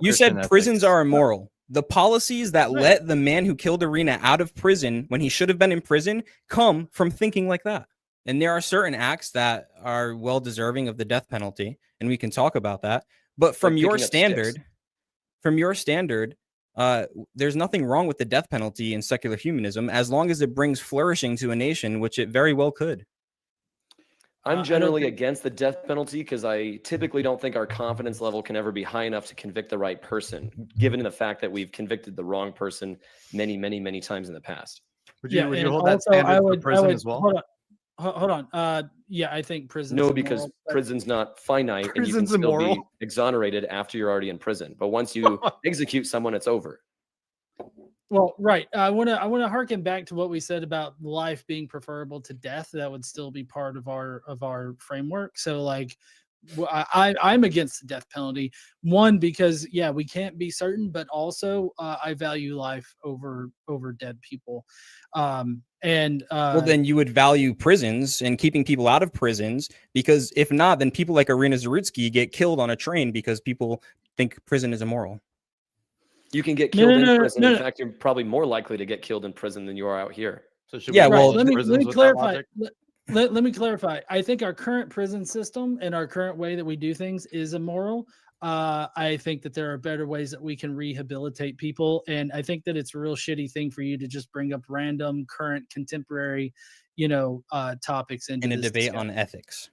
You said prisons are immoral. The policies that let the man who killed Arena out of prison when he should have been in prison come from thinking like that. And there are certain acts that are well deserving of the death penalty, and we can talk about that. But from Like your picking up standard, sticks. There's nothing wrong with the death penalty in secular humanism as long as it brings flourishing to a nation, which it very well could. I'm generally against the death penalty because I typically don't think our confidence level can ever be high enough to convict the right person, given the fact that we've convicted the wrong person many, many, many times in the past. Would you hold that standard for prison as well? Hold on. Yeah, I think prison's No, immoral, because prison's not finite, and you can Prison's still immoral. be exonerated after you're already in prison. But once you execute someone, it's over. Well, right. I want to harken back to what we said about life being preferable to death. That would still be part of our framework. So, like, I'm against the death penalty. One, because we can't be certain, but also I value life over dead people. Well, then you would value prisons and keeping people out of prisons, because if not, then people like Irina Zarutsky get killed on a train because people think prison is immoral. You can get killed in prison. In fact, you're probably more likely to get killed in prison than you are out here. So should we let me clarify. Let me clarify. I think our current prison system and our current way that we do things is immoral. I think that there are better ways that we can rehabilitate people, and I think that it's a real shitty thing for you to just bring up random, current, contemporary, topics into in a this debate discussion. on ethics.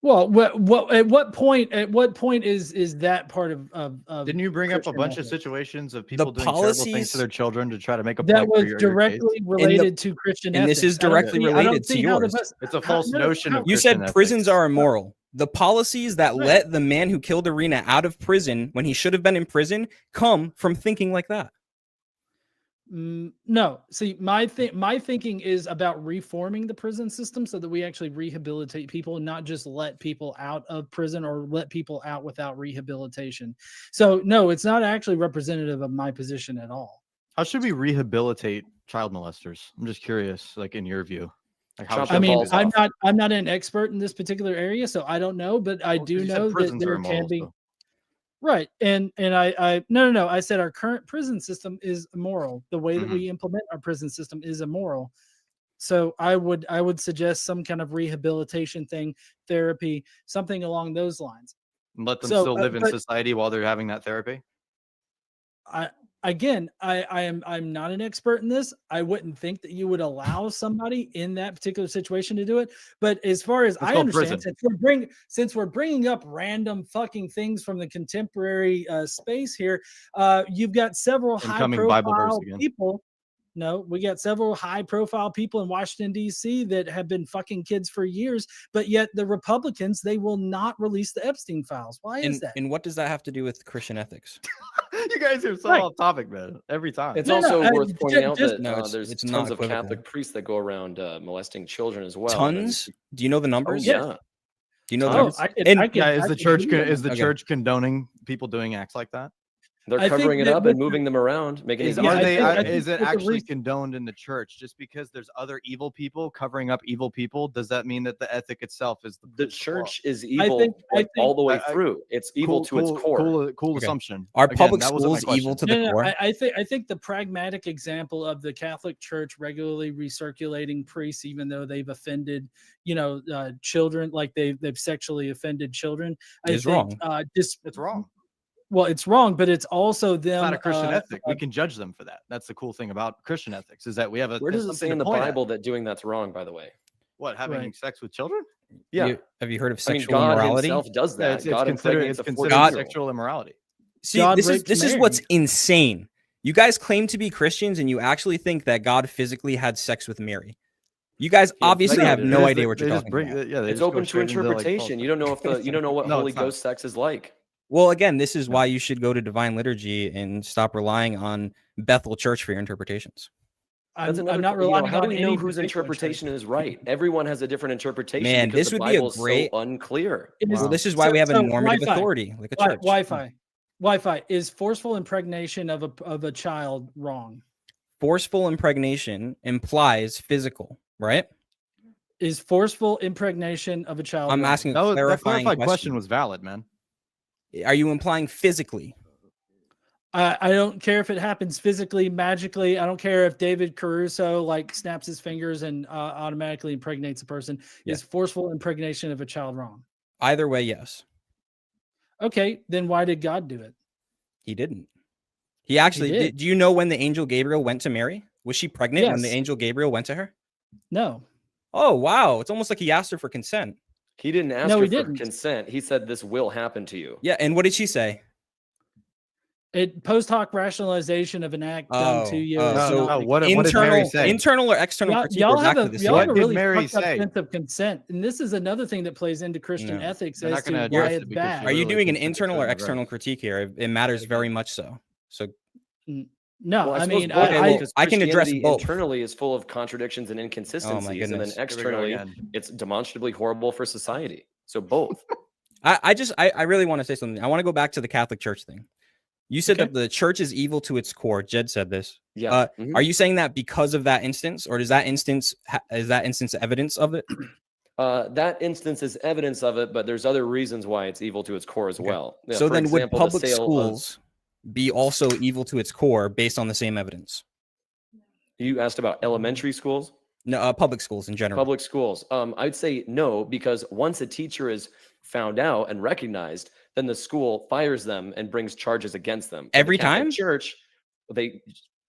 Well, at what point is that part of Didn't you bring up a bunch of situations of people doing terrible things to their children to try to make a that point was directly related to Christian ethics? And this is directly related to yours. It's a false notion of you said Christian prisons ethics. are immoral. The policies that let the man who killed Arena out of prison when he should have been in prison come from thinking like that. No, see, my thinking is about reforming the prison system so that we actually rehabilitate people and not just let people out of prison or let people out without rehabilitation. So no, it's not actually representative of my position at all. How should we rehabilitate child molesters? I'm just curious, like in your view. Like how I'm not an expert in this particular area, so I don't know, but I do know that there can be. Right. And I no. I said our current prison system is immoral. The way that we implement our prison system is immoral. So I would suggest some kind of rehabilitation thing, therapy, something along those lines. And let them still live in society while they're having that therapy. I'm not an expert in this. I wouldn't think that you would allow somebody in that particular situation to do it. But as far as I understand, since we're bringing up random fucking things from the contemporary space here, you've got several high-profile people. No, we got several high-profile people in Washington, D.C. that have been fucking kids for years, but yet the Republicans, they will not release the Epstein files. Why is that? And what does that have to do with Christian ethics? You guys are so off topic, man. Every time. It's also worth pointing out that there's tons of Catholic priests that go around molesting children as well. Tons? Do you know the numbers? Yeah. Do you know the numbers? Is the church condoning people doing acts like that? They're covering it up and moving them around, making it. Is it actually condoned in the church? Just because there's other evil people covering up evil people, does that mean that the ethic itself is the church is evil all the way through? It's evil to its core. Cool assumption. Are public schools evil to the core? I think the pragmatic example of the Catholic Church regularly recirculating priests, even though they've offended, children, like they've sexually offended children, is wrong. It's wrong. Well, it's wrong, but it's also them. It's not a Christian ethic. We can judge them for that. That's the cool thing about Christian ethics is that we have a. Where does it say in the Bible that doing that's wrong? By the way, what, having sex with children? Yeah. Have you heard of sexual God immorality? Himself does that. God it's considered sexual immorality. See, this is what's insane. You guys claim to be Christians, and you actually think that God physically had sex with Mary. You guys obviously have no idea what you're talking about. It's open to interpretation. You don't know if you don't know what Holy Ghost sex is like. Well, again, this is why you should go to divine liturgy and stop relying on Bethel Church for your interpretations. I'm not relying on how do we know any whose interpretation is right? Everyone has a different interpretation. Man, this would be a great. So unclear. Well, this is why we have a normative authority, like a church. Wi-Fi is forceful impregnation of a child wrong? Forceful impregnation implies physical, right? Is forceful impregnation of a child? I'm asking a clarifying question was valid, man. Are you implying physically? I don't care if it happens physically, magically. I don't care if David Caruso like snaps his fingers and automatically impregnates a person. Yeah. Is forceful impregnation of a child wrong? Either way, yes. Okay, then why did God do it? He didn't. He actually did. Do you know when the angel Gabriel went to Mary? Was she pregnant when the Yes. angel Gabriel went to her? No. Oh, wow. It's almost like he asked her for consent. He didn't ask No, her he for didn't. consent. He said, "This will happen to you." Yeah, and what did she say? It post hoc rationalization of an act done to you. Oh, is so not what did Mary say? internal or external critique? Y'all We're have back a to the y'all have same. a What did really Mary fucked up say? sense of consent, and this is another thing that plays into Christian No. ethics They're not as to gonna why address it's it because bad. she Are you literally doing an consented to internal or certain external rights. critique here? It matters very much so. So No, Well, I suppose mean, both, well, I can address Christianity both. internally is full of contradictions and inconsistencies, and then goodness. Here we go externally, again. it's demonstrably horrible for society. So both. I really want to say something. I want to go back to the Catholic Church thing. You said Okay. that the church is evil to its core. Jed said this. Yeah. Are you saying that because of that instance, or does that instance is that instance evidence of it? That instance is evidence of it, but there's other reasons why it's evil to its core as well. Yeah, So for then, example, would the public sale schools be also evil to its core based on the same evidence? You asked about elementary schools? No, public schools in general. Public schools. I'd say no, because once a teacher is found out and recognized, then the school fires them and brings charges against them. But the Every Catholic time? Church, they,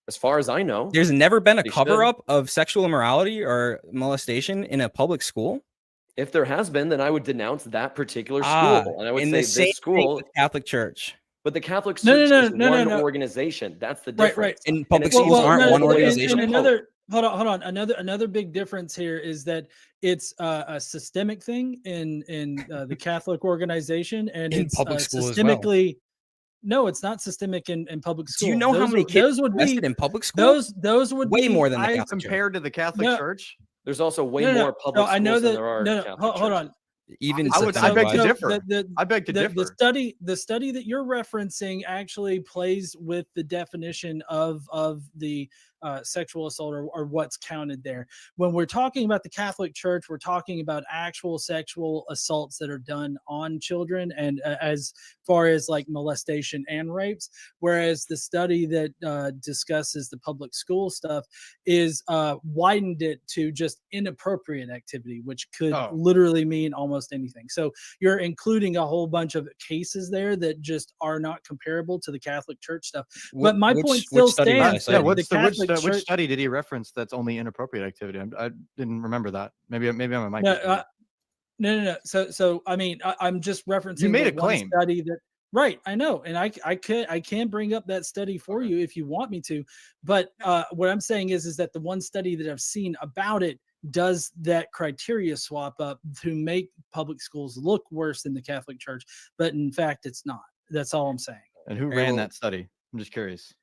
as far as I know, There's never been a They cover should. up of sexual immorality or molestation in a public school. if there has been, then I would denounce that particular Ah, school, and I would in say the same this thing school. with Catholic Church. But the Catholic No, no, Church no, is no, no, one no. organization. That's the Right, difference. right. And And public it's schools evil aren't to one the way it's organization. And proposed. hold on. Another big difference here is that it's a systemic thing in the Catholic organization, and In it's public school as well. systemically. No, it's not systemic in public Do school. you know how many kids those would arrested be in public school? those would Way be more than the I- Catholic Church. Compared to the Catholic No. Church, There's also way No, no, more no. public I know schools than that. there are No, no. Catholic Hold on. churches. Even I beg to so differ. I beg to differ. The study that you're referencing actually plays with the definition of the sexual assault or what's counted there. When we're talking about the Catholic Church, we're talking about actual sexual assaults that are done on children, and as far as like molestation and rapes. Whereas the study that discusses the public school stuff is widened it to just inappropriate activity, which could literally mean almost anything. So you're including a whole bunch of cases there that just are not comparable to the Catholic Church stuff. But my point still stands. Yeah, Which study did he reference that's only inappropriate activity? I didn't remember that. Maybe I'm a mic. No. So I mean, I'm just referencing. You made a one claim. study that. Right, I know, and I can bring up that study for you if you want me to. But what I'm saying is that the one study that I've seen about it does that criteria swap up to make public schools look worse than the Catholic Church, but in fact, it's not. That's all I'm saying. And who ran that study? I'm just curious.